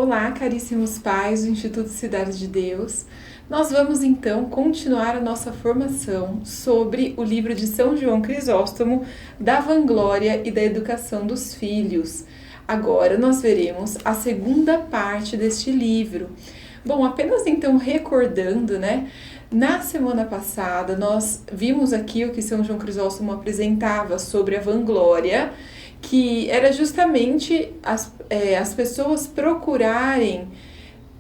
Olá, caríssimos pais do Instituto Cidade de Deus. Nós vamos então continuar a nossa formação sobre o livro de São João Crisóstomo, da vanglória e da educação dos filhos. Agora nós veremos a segunda parte deste livro. Bom, apenas então recordando, Na semana passada nós vimos aqui o que São João Crisóstomo apresentava sobre a vanglória, que era justamente as pessoas procurarem,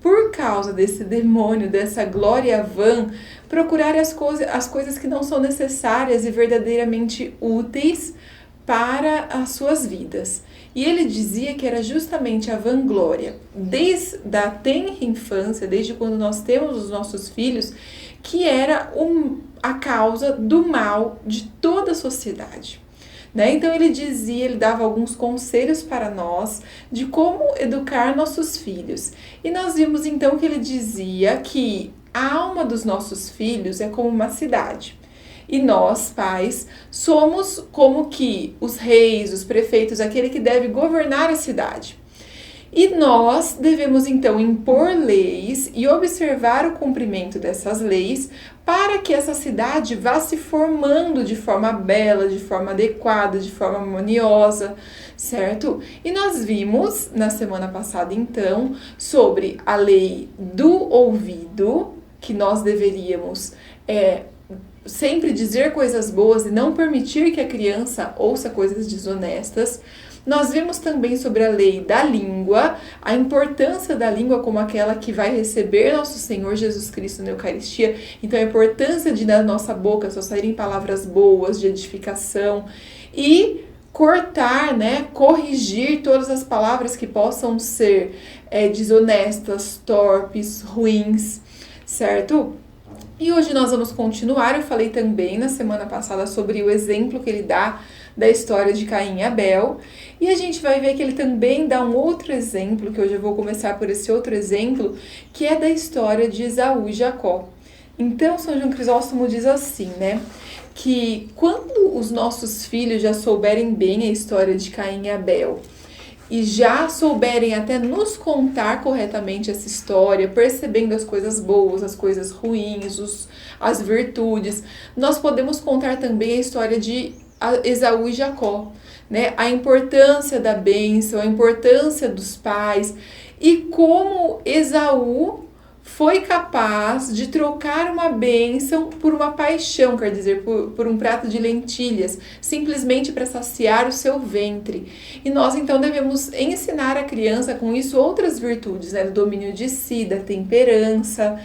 por causa desse demônio, dessa glória vã, procurarem as coisas que não são necessárias e verdadeiramente úteis para as suas vidas. E ele dizia que era justamente a vanglória, desde a tenra infância, desde quando nós temos os nossos filhos, que era a causa do mal de toda a sociedade. Então ele dava alguns conselhos para nós de como educar nossos filhos. E nós vimos então que ele dizia que a alma dos nossos filhos é como uma cidade. E nós, pais, somos como que os reis, os prefeitos, aquele que deve governar a cidade. E nós devemos então impor leis e observar o cumprimento dessas leis para que essa cidade vá se formando de forma bela, de forma adequada, de forma harmoniosa, certo? E nós vimos na semana passada então sobre a lei do ouvido, que nós deveríamos sempre dizer coisas boas e não permitir que a criança ouça coisas desonestas. Nós vimos também sobre a lei da língua, a importância da língua como aquela que vai receber nosso Senhor Jesus Cristo na Eucaristia. Então, a importância de da nossa boca só saírem palavras boas, de edificação. E cortar, corrigir todas as palavras que possam ser desonestas, torpes, ruins, certo? E hoje nós vamos continuar. Eu falei também na semana passada sobre o exemplo que ele dá da história de Caim e Abel. E a gente vai ver que ele também dá um outro exemplo, que hoje eu vou começar por esse outro exemplo, que é da história de Esaú e Jacó. Então, São João Crisóstomo diz assim, que quando os nossos filhos já souberem bem a história de Caim e Abel, e já souberem até nos contar corretamente essa história, percebendo as coisas boas, as coisas ruins, as virtudes, nós podemos contar também a história de Esaú e Jacó, a importância da bênção, a importância dos pais e como Esaú foi capaz de trocar uma bênção por uma paixão, quer dizer, por um prato de lentilhas, simplesmente para saciar o seu ventre. E nós então devemos ensinar a criança com isso outras virtudes, do domínio de si, da temperança.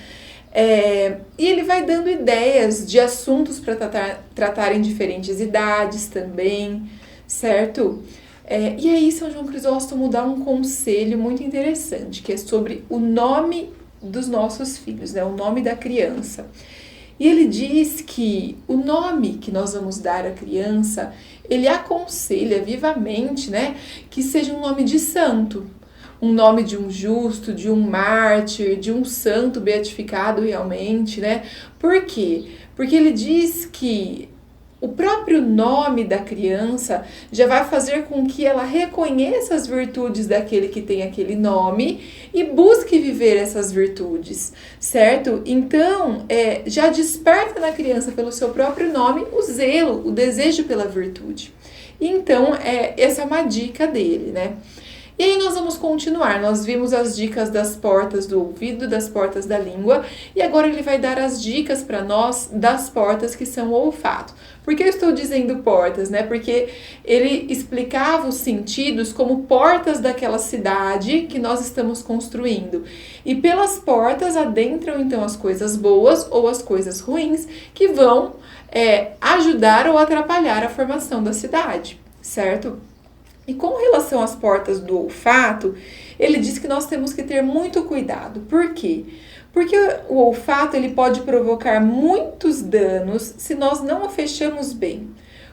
E ele vai dando ideias de assuntos para tratar em diferentes idades também, certo? E aí São João Crisóstomo dá um conselho muito interessante, que é sobre o nome dos nossos filhos, o nome da criança. E ele diz que o nome que nós vamos dar à criança, ele aconselha vivamente, que seja um nome de santo, um nome de um justo, de um mártir, de um santo beatificado realmente, Por quê? Porque ele diz que o próprio nome da criança já vai fazer com que ela reconheça as virtudes daquele que tem aquele nome e busque viver essas virtudes, certo? Então, já desperta na criança pelo seu próprio nome o zelo, o desejo pela virtude. Então, essa é uma dica dele, E aí nós vamos continuar, nós vimos as dicas das portas do ouvido, das portas da língua, e agora ele vai dar as dicas para nós das portas que são o olfato. Por que eu estou dizendo portas, Porque ele explicava os sentidos como portas daquela cidade que nós estamos construindo. E pelas portas adentram então as coisas boas ou as coisas ruins que vão ajudar ou atrapalhar a formação da cidade, certo? E com relação às portas do olfato, ele diz que nós temos que ter muito cuidado. Por quê? Porque o olfato ele pode provocar muitos danos se nós não o fechamos bem.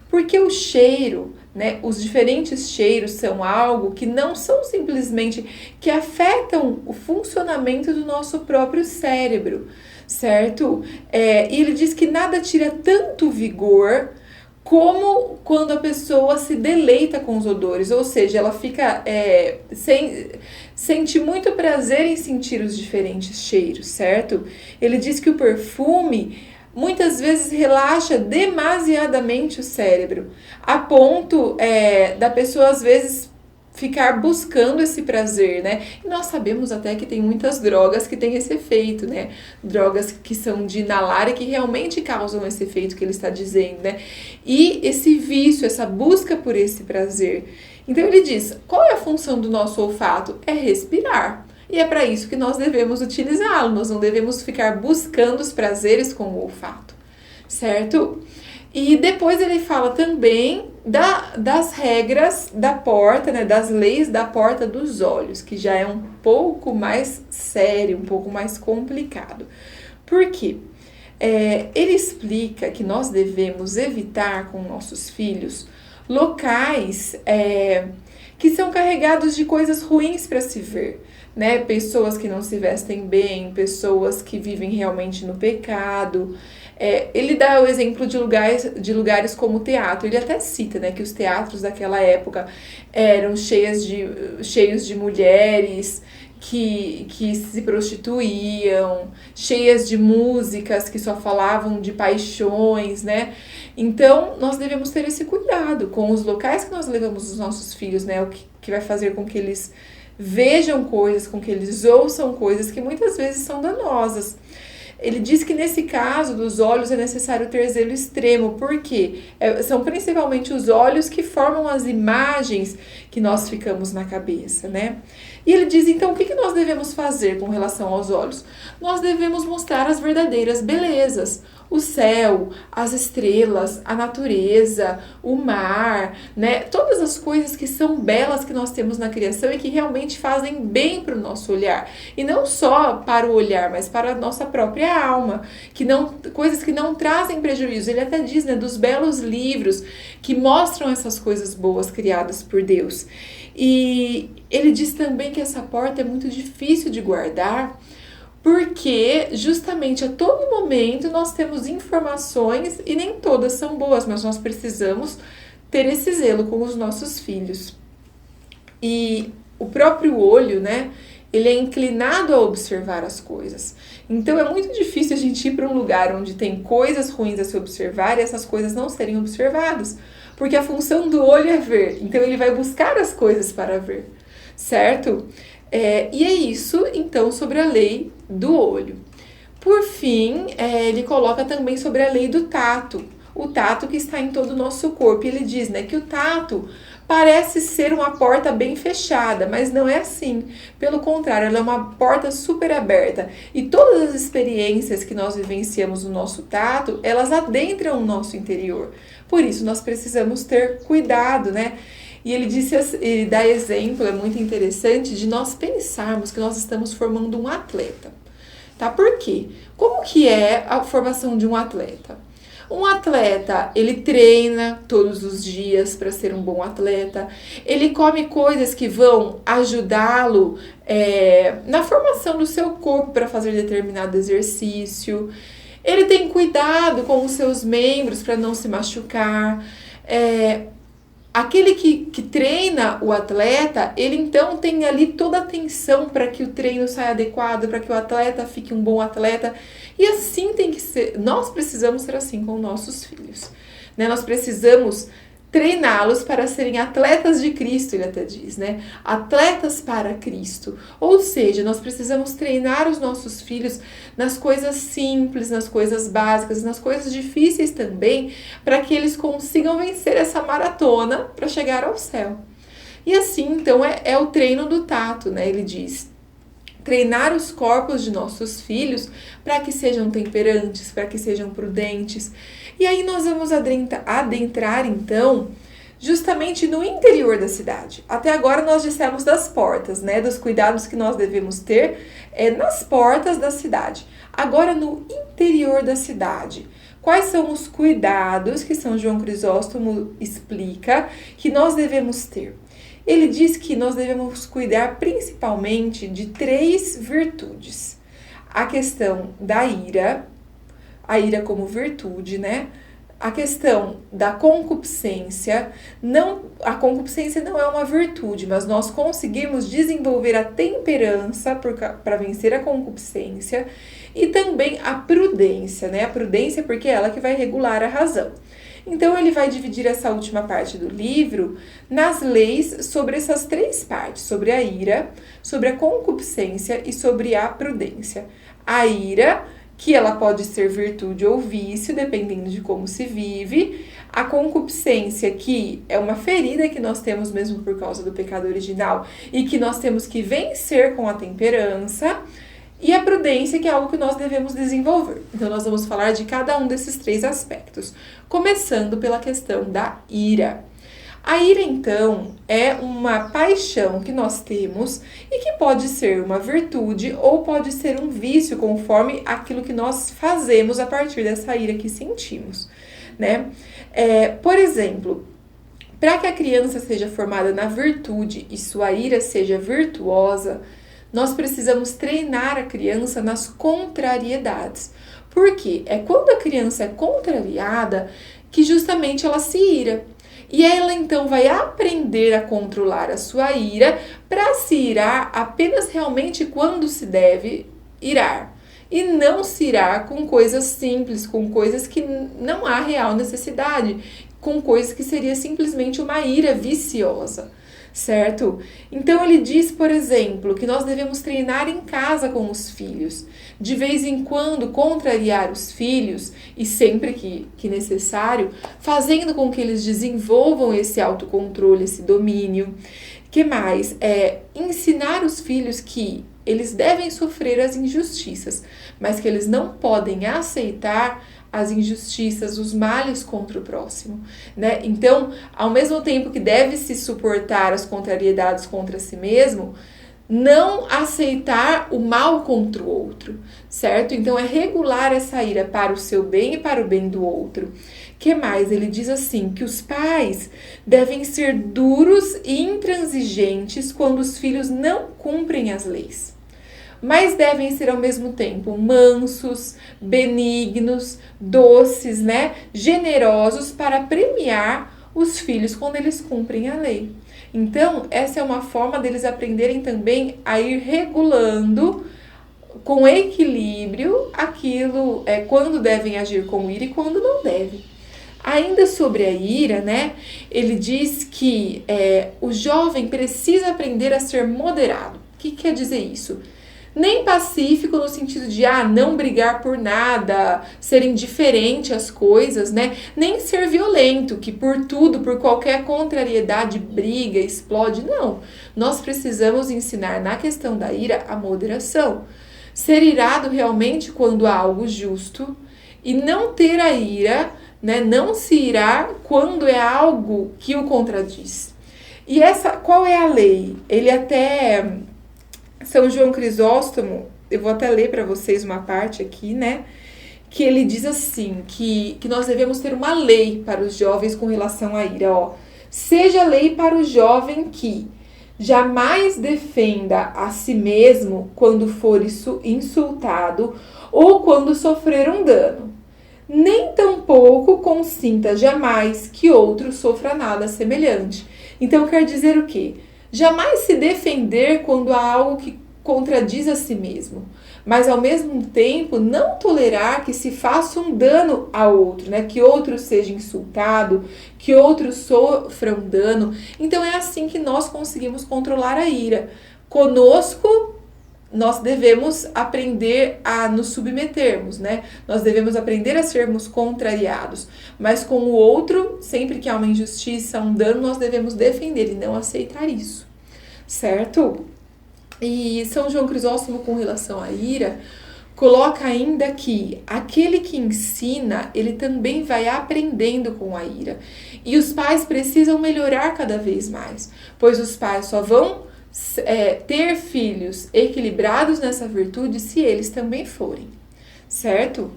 Porque o cheiro, os diferentes cheiros são algo que não são simplesmente que afetam o funcionamento do nosso próprio cérebro, certo? E ele diz que nada tira tanto vigor como quando a pessoa se deleita com os odores, ou seja, ela fica sente muito prazer em sentir os diferentes cheiros, certo? Ele diz que o perfume muitas vezes relaxa demasiadamente o cérebro, a ponto da pessoa às vezes ficar buscando esse prazer, né? E nós sabemos até que tem muitas drogas que têm esse efeito, né? Drogas que são de inalar e que realmente causam esse efeito que ele está dizendo, né? E esse vício, essa busca por esse prazer. Então ele diz, qual é a função do nosso olfato? É respirar. E é para isso que nós devemos utilizá-lo, nós não devemos ficar buscando os prazeres com o olfato, certo? E depois ele fala também das regras da porta, né, das leis da porta dos olhos, que já é um pouco mais sério, um pouco mais complicado. Por quê? Ele explica que nós devemos evitar com nossos filhos locais que são carregados de coisas ruins para se ver, né? Pessoas que não se vestem bem, pessoas que vivem realmente no pecado. Ele dá o exemplo de lugares como o teatro. Ele até cita, né, que os teatros daquela época eram cheios de mulheres que se prostituíam, cheias de músicas que só falavam de paixões, né? Então, nós devemos ter esse cuidado com os locais que nós levamos os nossos filhos, né? O que vai fazer com que eles vejam coisas, com que eles ouçam coisas que muitas vezes são danosas. Ele diz que nesse caso dos olhos é necessário ter zelo extremo, porque são principalmente os olhos que formam as imagens que nós ficamos na cabeça, né? E ele diz, então, o que nós devemos fazer com relação aos olhos? Nós devemos mostrar as verdadeiras belezas, o céu, as estrelas, a natureza, o mar, né? Todas as coisas que são belas que nós temos na criação e que realmente fazem bem para o nosso olhar. E não só para o olhar, mas para a nossa própria alma. Coisas que não trazem prejuízo. Ele até diz, né, dos belos livros que mostram essas coisas boas criadas por Deus. E ele diz também que essa porta é muito difícil de guardar, porque justamente a todo momento nós temos informações e nem todas são boas, mas nós precisamos ter esse zelo com os nossos filhos. E o próprio olho, né, ele é inclinado a observar as coisas. Então é muito difícil a gente ir para um lugar onde tem coisas ruins a se observar e essas coisas não serem observadas, porque a função do olho é ver, então ele vai buscar as coisas para ver, certo? E é isso, então, sobre a lei do olho. Por fim, ele coloca também sobre a lei do tato, o tato que está em todo o nosso corpo. E ele diz, né, que o tato parece ser uma porta bem fechada, mas não é assim. Pelo contrário, ela é uma porta super aberta. E todas as experiências que nós vivenciamos no nosso tato, elas adentram o nosso interior. Por isso, nós precisamos ter cuidado, né? E ele dá exemplo, é muito interessante, de nós pensarmos que nós estamos formando um atleta. Tá? Por quê? Como que é a formação de um atleta? Um atleta, ele treina todos os dias para ser um bom atleta, ele come coisas que vão ajudá-lo na formação do seu corpo para fazer determinado exercício, ele tem cuidado com os seus membros para não se machucar. Aquele que treina o atleta, ele então tem ali toda a atenção para que o treino saia adequado, para que o atleta fique um bom atleta. E assim tem que ser. Nós precisamos ser assim com nossos filhos, né? Nós precisamos treiná-los para serem atletas de Cristo, ele até diz, né? Atletas para Cristo. Ou seja, nós precisamos treinar os nossos filhos nas coisas simples, nas coisas básicas, nas coisas difíceis também, para que eles consigam vencer essa maratona para chegar ao céu. E assim, então, é o treino do tato, né? Ele diz, treinar os corpos de nossos filhos para que sejam temperantes, para que sejam prudentes. E aí nós vamos adentrar, então, justamente no interior da cidade. Até agora nós dissemos das portas, né? Dos cuidados que nós devemos ter nas portas da cidade. Agora, no interior da cidade, quais são os cuidados que São João Crisóstomo explica que nós devemos ter? Ele diz que nós devemos cuidar principalmente de 3 virtudes. A questão da ira, a ira como virtude, né? a questão da concupiscência, a concupiscência não é uma virtude, mas nós conseguimos desenvolver a temperança para vencer a concupiscência e também a prudência, né? A prudência porque é ela que vai regular a razão. Então, ele vai dividir essa última parte do livro nas leis sobre essas três partes, sobre a ira, sobre a concupiscência e sobre a prudência. A ira, que ela pode ser virtude ou vício, dependendo de como se vive. A concupiscência, que é uma ferida que nós temos mesmo por causa do pecado original e que nós temos que vencer com a temperança. E a prudência, que é algo que nós devemos desenvolver. Então, nós vamos falar de cada um desses três aspectos, começando pela questão da ira. A ira, então, é uma paixão que nós temos e que pode ser uma virtude ou pode ser um vício, conforme aquilo que nós fazemos a partir dessa ira que sentimos, né? Por exemplo, para que a criança seja formada na virtude e sua ira seja virtuosa, nós precisamos treinar a criança nas contrariedades. Por quê? É quando a criança é contrariada que justamente ela se ira. E ela então vai aprender a controlar a sua ira para se irar apenas realmente quando se deve irar. E não se irar com coisas simples, com coisas que não há real necessidade, com coisas que seria simplesmente uma ira viciosa. Certo? Então ele diz, por exemplo, que nós devemos treinar em casa com os filhos. De vez em quando contrariar os filhos, e sempre que necessário, fazendo com que eles desenvolvam esse autocontrole, esse domínio. Que mais? Ensinar os filhos que eles devem sofrer as injustiças, mas que eles não podem aceitar as injustiças, os males contra o próximo, né? Então, ao mesmo tempo que deve-se suportar as contrariedades contra si mesmo, não aceitar o mal contra o outro, certo? Então, é regular essa ira para o seu bem e para o bem do outro. Que mais? Ele diz assim, que os pais devem ser duros e intransigentes quando os filhos não cumprem as leis, mas devem ser ao mesmo tempo mansos, benignos, doces, né? Generosos para premiar os filhos quando eles cumprem a lei. Então, essa é uma forma deles aprenderem também a ir regulando com equilíbrio aquilo, quando devem agir com ira e quando não devem. Ainda sobre a ira, né? Ele diz que o jovem precisa aprender a ser moderado. O que quer dizer isso? Nem pacífico no sentido de não brigar por nada, ser indiferente às coisas, né? Nem ser violento, que por tudo, por qualquer contrariedade, briga, explode. Não, nós precisamos ensinar na questão da ira a moderação. Ser irado realmente quando há algo justo e não ter a ira, né? Não se irar quando é algo que o contradiz. E qual é a lei? Ele até... São João Crisóstomo, eu vou até ler para vocês uma parte aqui, né? Que ele diz assim, que nós devemos ter uma lei para os jovens com relação à ira, ó. Seja lei para o jovem que jamais defenda a si mesmo quando for insultado ou quando sofrer um dano. Nem tampouco consinta jamais que outro sofra nada semelhante. Então quer dizer o quê? Jamais se defender quando há algo que contradiz a si mesmo, mas ao mesmo tempo não tolerar que se faça um dano a outro, né? Que outro seja insultado, que outro sofra um dano. Então é assim que nós conseguimos controlar a ira. Conosco, nós devemos aprender a nos submetermos, né? Nós devemos aprender a sermos contrariados. Mas com o outro, sempre que há uma injustiça, um dano, nós devemos defender e não aceitar isso, certo? E São João Crisóstomo, com relação à ira, coloca ainda que aquele que ensina, ele também vai aprendendo com a ira. E os pais precisam melhorar cada vez mais, pois os pais só vão ter filhos equilibrados nessa virtude se eles também forem, certo?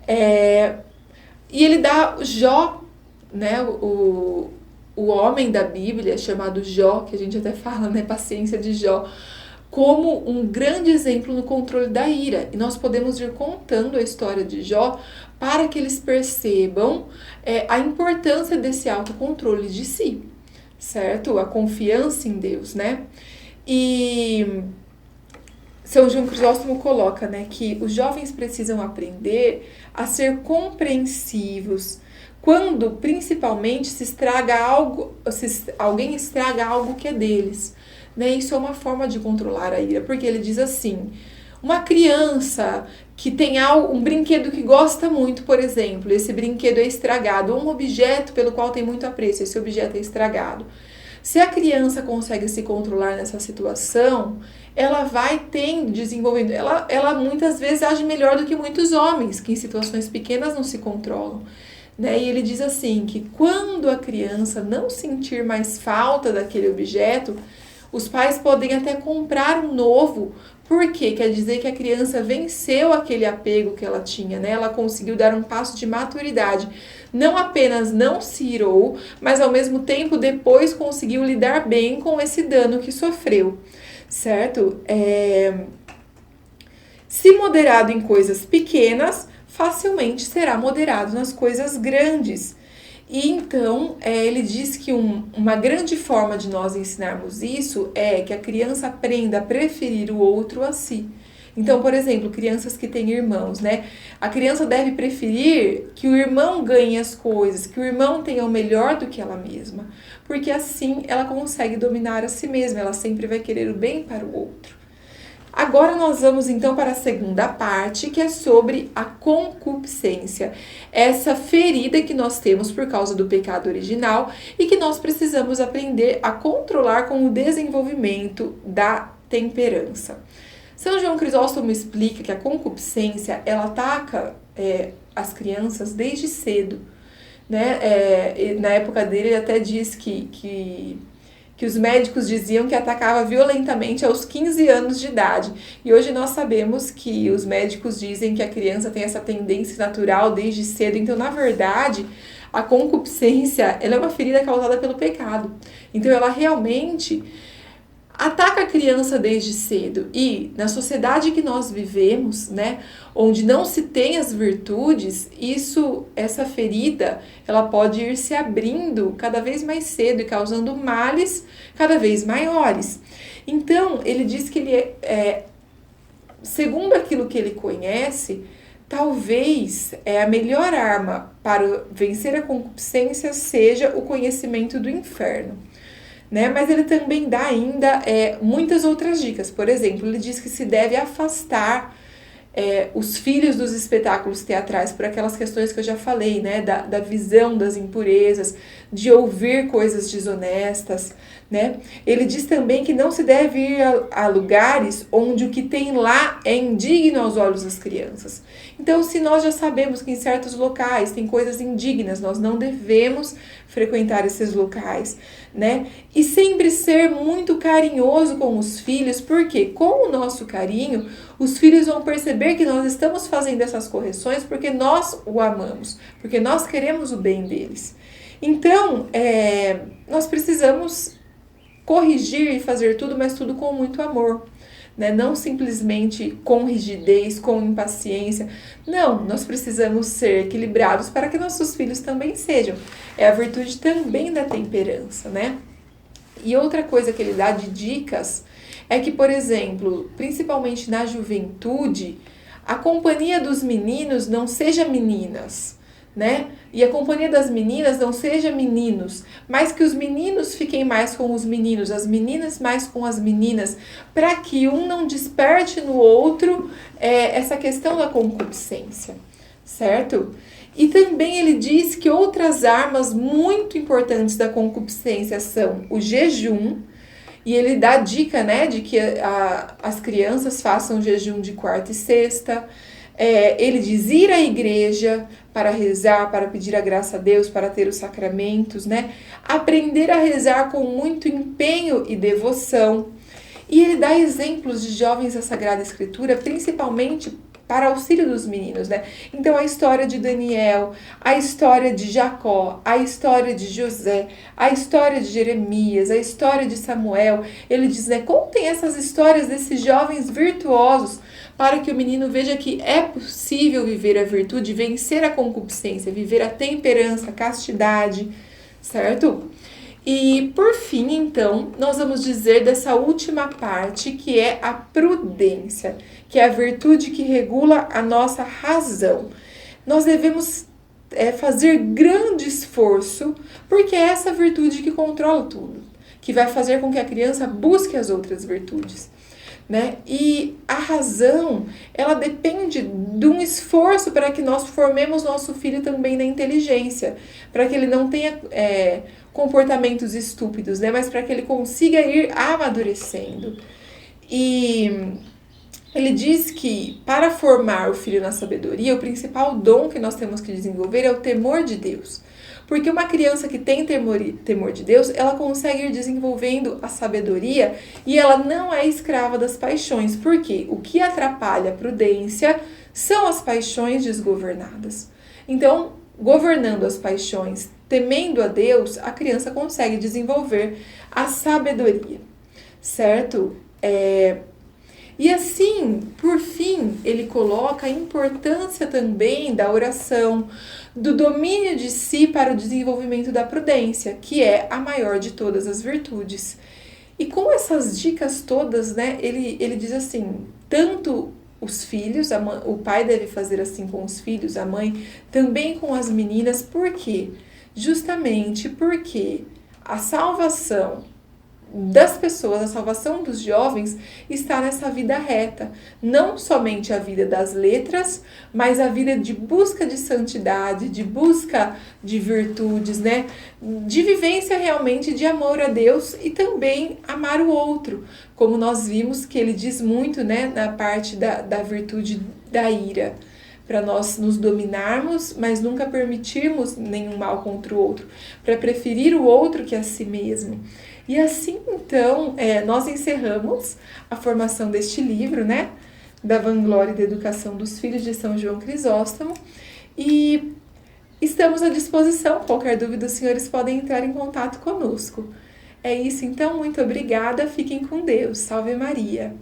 E ele dá Jó, né, o homem da Bíblia chamado Jó, que a gente até fala, né, paciência de Jó, como um grande exemplo no controle da ira. E nós podemos ir contando a história de Jó para que eles percebam a importância desse autocontrole de si, certo? A confiança em Deus, né? E São João Crisóstomo coloca, né, que os jovens precisam aprender a ser compreensivos quando, principalmente, alguém estraga algo que é deles, né? Isso é uma forma de controlar a ira, porque ele diz assim: uma criança que tem um brinquedo que gosta muito, por exemplo, esse brinquedo é estragado, ou um objeto pelo qual tem muito apreço, esse objeto é estragado. Se a criança consegue se controlar nessa situação, ela vai desenvolvendo. Ela muitas vezes age melhor do que muitos homens, que em situações pequenas não se controlam, né? E ele diz assim, que quando a criança não sentir mais falta daquele objeto, os pais podem até comprar um novo, porque quer dizer que a criança venceu aquele apego que ela tinha, né? Ela conseguiu dar um passo de maturidade. Não apenas não se irou, mas ao mesmo tempo depois conseguiu lidar bem com esse dano que sofreu, certo? Se moderado em coisas pequenas, facilmente será moderado nas coisas grandes. E então, ele diz que uma grande forma de nós ensinarmos isso é que a criança aprenda a preferir o outro a si. Então, por exemplo, crianças que têm irmãos, né? A criança deve preferir que o irmão ganhe as coisas, que o irmão tenha o melhor do que ela mesma, porque assim ela consegue dominar a si mesma, ela sempre vai querer o bem para o outro. Agora nós vamos então para a segunda parte, que é sobre a concupiscência. Essa ferida que nós temos por causa do pecado original e que nós precisamos aprender a controlar com o desenvolvimento da temperança. São João Crisóstomo explica que a concupiscência, ela ataca as crianças desde cedo, né? Na época dele, ele até diz que os médicos diziam que atacava violentamente aos 15 anos de idade. E hoje nós sabemos que os médicos dizem que a criança tem essa tendência natural desde cedo. Então, na verdade, a concupiscência, ela é uma ferida causada pelo pecado. Então, ela realmente ataca a criança desde cedo. E na sociedade que nós vivemos, né, onde não se tem as virtudes, essa ferida, ela pode ir se abrindo cada vez mais cedo e causando males cada vez maiores. Então, ele diz que ele segundo aquilo que ele conhece, talvez a melhor arma para vencer a concupiscência seja o conhecimento do inferno, né? Mas ele também dá ainda muitas outras dicas. Por exemplo, ele diz que se deve afastar os filhos dos espetáculos teatrais por aquelas questões que eu já falei, né? Da visão das impurezas, de ouvir coisas desonestas, né? Ele diz também que não se deve ir a lugares onde o que tem lá é indigno aos olhos das crianças. Então, se nós já sabemos que em certos locais tem coisas indignas, nós não devemos frequentar esses locais, né? E sempre ser muito carinhoso com os filhos, porque com o nosso carinho, os filhos vão perceber que nós estamos fazendo essas correções porque nós o amamos, porque nós queremos o bem deles. Então, nós precisamos corrigir e fazer tudo, mas tudo com muito amor, né? Não simplesmente com rigidez, com impaciência. Não, nós precisamos ser equilibrados para que nossos filhos também sejam. É a virtude também da temperança, né? E outra coisa que ele dá de dicas é que, por exemplo, principalmente na juventude, a companhia dos meninos não seja meninas, né? E a companhia das meninas não seja meninos, mas que os meninos fiquem mais com os meninos, as meninas mais com as meninas, para que um não desperte no outro essa questão da concupiscência, certo? E também ele diz que outras armas muito importantes da concupiscência são o jejum, e ele dá a dica, né, de que as crianças façam jejum de quarta e sexta. Ele diz ir à igreja para rezar, para pedir a graça a Deus, para ter os sacramentos, né? Aprender a rezar com muito empenho e devoção. E ele dá exemplos de jovens da Sagrada Escritura, principalmente para auxílio dos meninos, né? Então a história de Daniel, a história de Jacó, a história de José, a história de Jeremias, a história de Samuel, ele diz, né, contem essas histórias desses jovens virtuosos para que o menino veja que é possível viver a virtude, vencer a concupiscência, viver a temperança, a castidade, certo? E por fim, então, nós vamos dizer dessa última parte, que é a prudência, que é a virtude que regula a nossa razão. Nós devemos fazer grande esforço, porque é essa virtude que controla tudo, que vai fazer com que a criança busque as outras virtudes, né? E a razão, ela depende de um esforço para que nós formemos nosso filho também na inteligência, para que ele não tenha comportamentos estúpidos, né? Mas para que ele consiga ir amadurecendo. E ele diz que para formar o filho na sabedoria, o principal dom que nós temos que desenvolver é o temor de Deus. Porque uma criança que tem temor de Deus, ela consegue ir desenvolvendo a sabedoria e ela não é escrava das paixões. Porque o que atrapalha a prudência são as paixões desgovernadas. Então, governando as paixões, temendo a Deus, a criança consegue desenvolver a sabedoria, certo? E assim, por fim, ele coloca a importância também da oração, do domínio de si para o desenvolvimento da prudência, que é a maior de todas as virtudes. E com essas dicas todas, né, ele diz assim, tanto os filhos, o pai deve fazer assim com os filhos, a mãe também com as meninas, por quê? Justamente porque a salvação das pessoas, a salvação dos jovens está nessa vida reta, não somente a vida das letras, mas a vida de busca de santidade, de busca de virtudes, né? De vivência realmente de amor a Deus e também amar o outro, como nós vimos que ele diz muito, né, na parte da virtude da ira, para nós nos dominarmos, mas nunca permitirmos nenhum mal contra o outro, para preferir o outro que a si mesmo. E assim, então, nós encerramos a formação deste livro, né, da Vanglória e da Educação dos Filhos de São João Crisóstomo, e estamos à disposição. Qualquer dúvida, os senhores podem entrar em contato conosco. É isso, então, muito obrigada, fiquem com Deus, salve Maria!